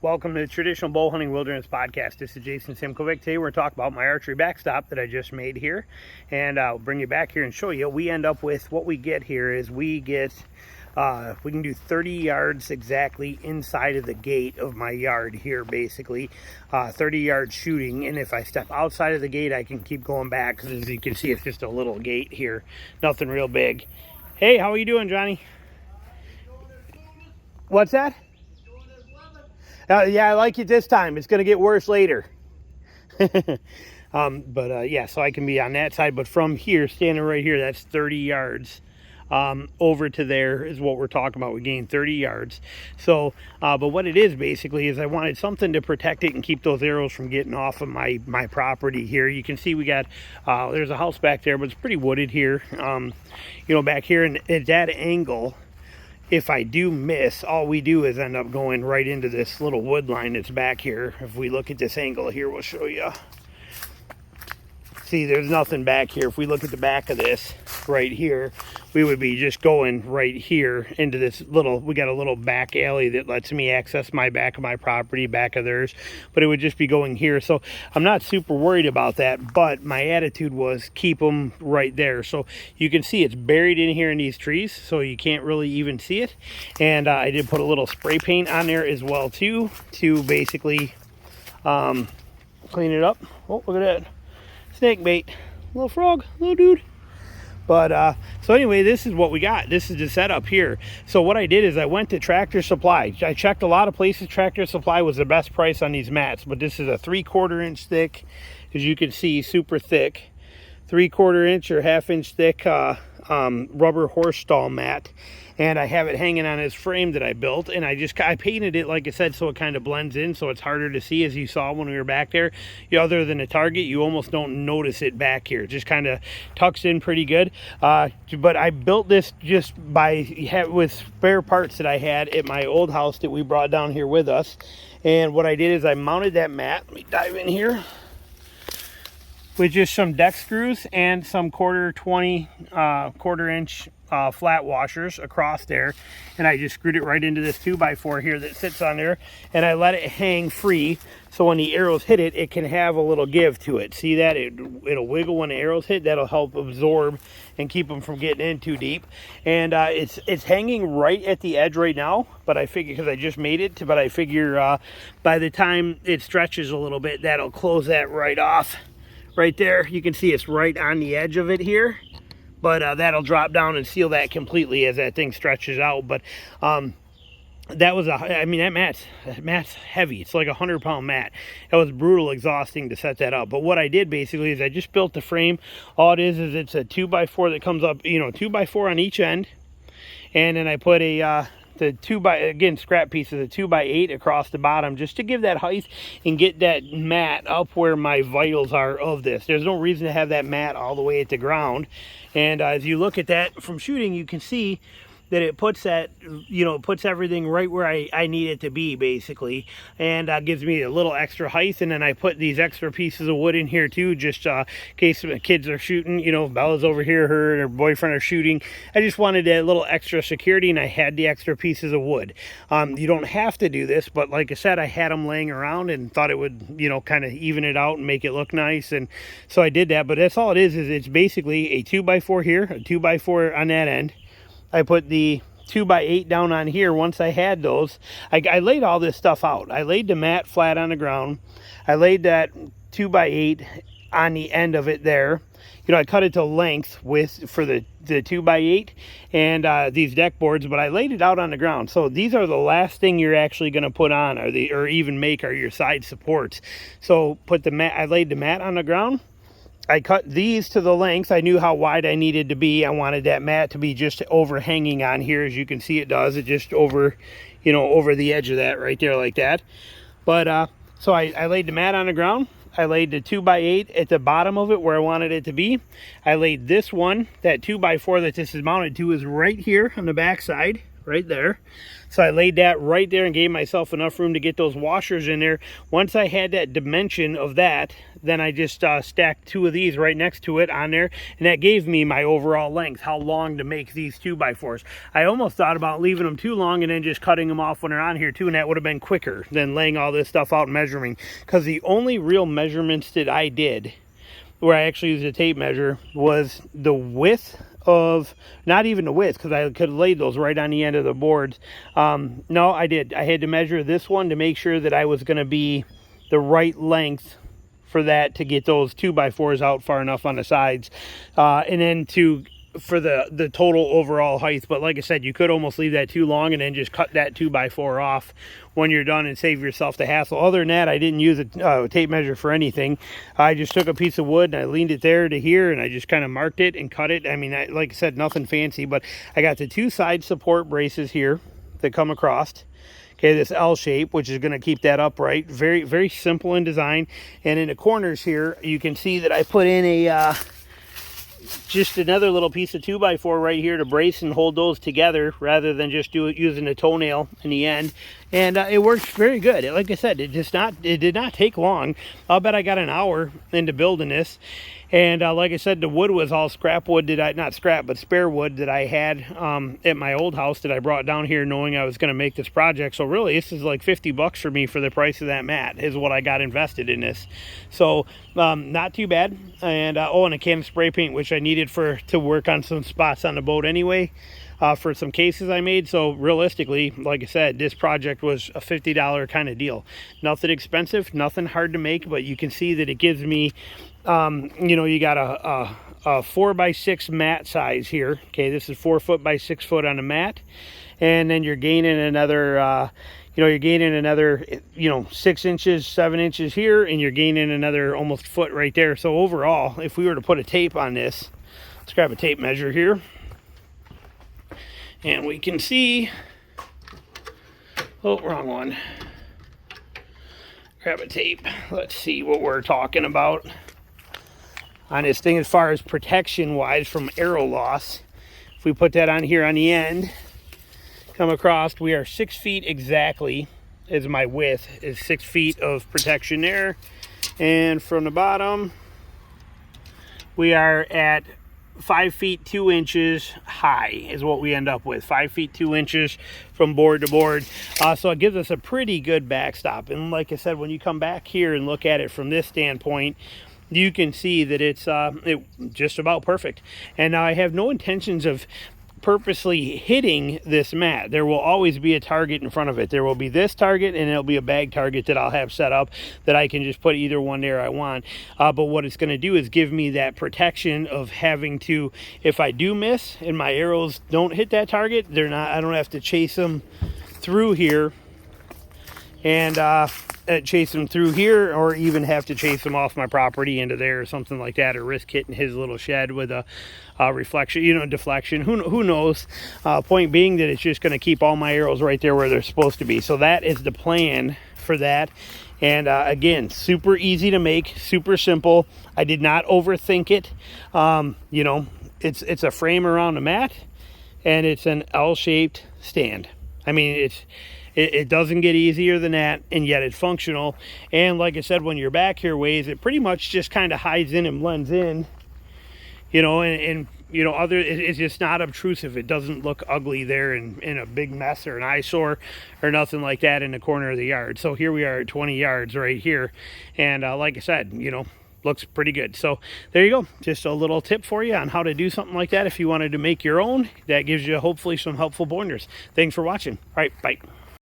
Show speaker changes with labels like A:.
A: Welcome to the Traditional Bow Hunting Wilderness Podcast. This is Jason Simkovic. Today we're talking about my archery backstop that I just made here. And I'll bring you back here and show you. We end up with, what we get here is we can do 30 yards exactly inside of the gate of my yard here, basically. 30 yards shooting. And if I step outside of the gate, I can keep going back. Because as you can see, it's just a little gate here. Nothing real big. Hey, how are you doing, Johnny? What's that? Yeah, I like it this time. It's going to get worse later. Yeah, so I can be on that side. But from here, standing right here, that's 30 yards. Over to there is what we're talking about. We gained 30 yards. So, but what it is basically is I wanted something to protect it and keep those arrows from getting off of my property here. You can see we got, there's a house back there, but it's pretty wooded here. Back here, and at that angle, if I do miss, all we do is end up going right into this little wood line that's back here. If we look at this angle here, we'll show you. See, there's nothing back here. If we look at the back of this right here, we would be just going right here into this little, we got a little back alley that lets me access my back of my property, back of theirs, but it would just be going here. So I'm not super worried about that, but my attitude was keep them right there. So you can see it's buried in here in these trees, so you can't really even see it. And I did put a little spray paint on there as well too, to basically clean it up. Oh, look at that. Snake bait, little frog, little dude. But so anyway, this is what we got. This is the setup here. So what I did is I went to Tractor Supply. I checked a lot of places. Tractor Supply was the best price on these mats, but this is a 3/4 inch thick, as you can see, super thick, 3/4 inch or 1/2 inch thick rubber horse stall mat. And I have it hanging on this frame that I built, and I painted it, like I said, so it kind of blends in, so it's harder to see, as you saw when we were back there. Other than a target, you almost don't notice it back here. It just kind of tucks in pretty good. But I built this just with spare parts that I had at my old house that we brought down here with us. And what I did is I mounted that mat. Let me dive in here. With just some deck screws and some quarter inch flat washers across there, and I just screwed it right into this 2x4 here that sits on there, and I let it hang free, so when the arrows hit it, it can have a little give to it. See that? It'll wiggle when the arrows hit. That'll help absorb and keep them from getting in too deep. And it's hanging right at the edge right now, but I figure, because I just made it, but I figure by the time it stretches a little bit, that'll close that right off. Right there, you can see it's right on the edge of it here, but that'll drop down and seal that completely as that thing stretches out. But that was that mat's heavy. It's like a 100-pound mat. It was brutal exhausting to set that up. But what I did basically is I just built the frame. All it is it's a 2x4 that comes up, 2x4 on each end, and then I put the scrap pieces, a 2x8 across the bottom, just to give that height and get that mat up where my vitals are of this. There's no reason to have that mat all the way at the ground. And as you look at that from shooting, you can see that it puts that, puts everything right where I need it to be, basically, and gives me a little extra height. And then I put these extra pieces of wood in here too, just in case the kids are shooting. Bella's over here, her and her boyfriend are shooting. I just wanted that little extra security, and I had the extra pieces of wood. You don't have to do this, but like I said, I had them laying around and thought it would, kind of even it out and make it look nice. And so I did that. But that's all it is it's basically a 2x4 here, a 2x4 on that end. I put the 2x8 down on here. Once I had those, I laid all this stuff out. I laid the mat flat on the ground. I laid that 2x8 on the end of it there. I cut it to length for the 2x8 and these deck boards, but I laid it out on the ground. So these are the last thing you're actually going to put on, or even make, are your side supports. So I laid the mat on the ground. I cut these to the length. I knew how wide I needed to be. I wanted that mat to be just overhanging on here. As you can see, it does. It just over the edge of that right there like that. But so I laid the mat on the ground. I laid the 2x8 at the bottom of it where I wanted it to be. I laid this one, that 2x4 that this is mounted to, is right here on the back side, right there. So I laid that right there and gave myself enough room to get those washers in there. Once I had that dimension of that, then I just stacked 2 of these right next to it on there, and that gave me my overall length, how long to make these 2x4s. I almost thought about leaving them too long and then just cutting them off when they're on here too, and that would have been quicker than laying all this stuff out and measuring. Because the only real measurements that I did, where I actually used a tape measure, was the width of, not even the width, because I could have laid those right on the end of the boards. No, I did. I had to measure this one to make sure that I was going to be the right length for that, to get those 2x4s out far enough on the sides, and then for the total overall height. But like I said, you could almost leave that too long and then just cut that 2x4 off when you're done and save yourself the hassle. Other than that, I didn't use a tape measure for anything. I just took a piece of wood and I leaned it there to here, and I just kind of marked it and cut it. I mean, like I said, nothing fancy, but I got the 2 side support braces here that come across. Okay, this L shape, which is going to keep that upright. Very, very simple in design. And in the corners here, you can see that I put in a just another little piece of 2x4 right here to brace and hold those together, rather than just using a toenail in the end. And it works very good. Like I said, it did not take long. I'll bet I got an hour into building this. And like I said, the wood was all scrap wood not scrap, but spare wood that I had at my old house that I brought down here knowing I was going to make this project. So really, this is like 50 bucks for me for the price of that mat is what I got invested in this. So not too bad. And and a can of spray paint, which I needed to work on some spots on the boat anyway, for some cases I made. So realistically, like I said, this project was a $50 kind of deal. Nothing expensive, nothing hard to make, but you can see that it gives me, you know, you got a 4x6 mat size here. Okay, this is 4 foot by 6 foot on a mat, and then you're gaining another you're gaining another 6 inches, 7 inches here, and you're gaining another almost foot right there. So overall, if we were to put a tape on this, let's grab a tape measure here, and we can see, oh, wrong one. Grab a tape. Let's see what we're talking about on this thing as far as protection wise from arrow loss. If we put that on here on the end, come across, we are 6 feet exactly, as my width is 6 feet of protection there. And from the bottom, we are at 5 feet 2 inches high is what we end up with. 5 feet 2 inches from board to board. So it gives us a pretty good backstop. And like I said, when you come back here and look at it from this standpoint, you can see that it's just about perfect. And now I have no intentions of purposely hitting this mat. There will always be a target in front of it. There will be this target, and it'll be a bag target that I'll have set up that I can just put either one there I want. But what it's going to do is give me that protection of having to, if I do miss and my arrows don't hit that target, I don't have to chase them through here and chase them through here, or even have to chase them off my property into there or something like that, or risk hitting his little shed with a reflection, deflection. Who knows? Point being that it's just going to keep all my arrows right there where they're supposed to be. So that is the plan for that. And again, super easy to make, super simple. I did not overthink it. It's a frame around a mat, and it's an L-shaped stand. I mean, it doesn't get easier than that, and yet it's functional. And like I said, when you're back here ways, it pretty much just kind of hides in and blends in, it's just not obtrusive. It doesn't look ugly there in a big mess or an eyesore or nothing like that in the corner of the yard. So here we are at 20 yards right here, and like I said, looks pretty good. So there you go, just a little tip for you on how to do something like that if you wanted to make your own. That gives you hopefully some helpful pointers. Thanks for watching. All right, bye.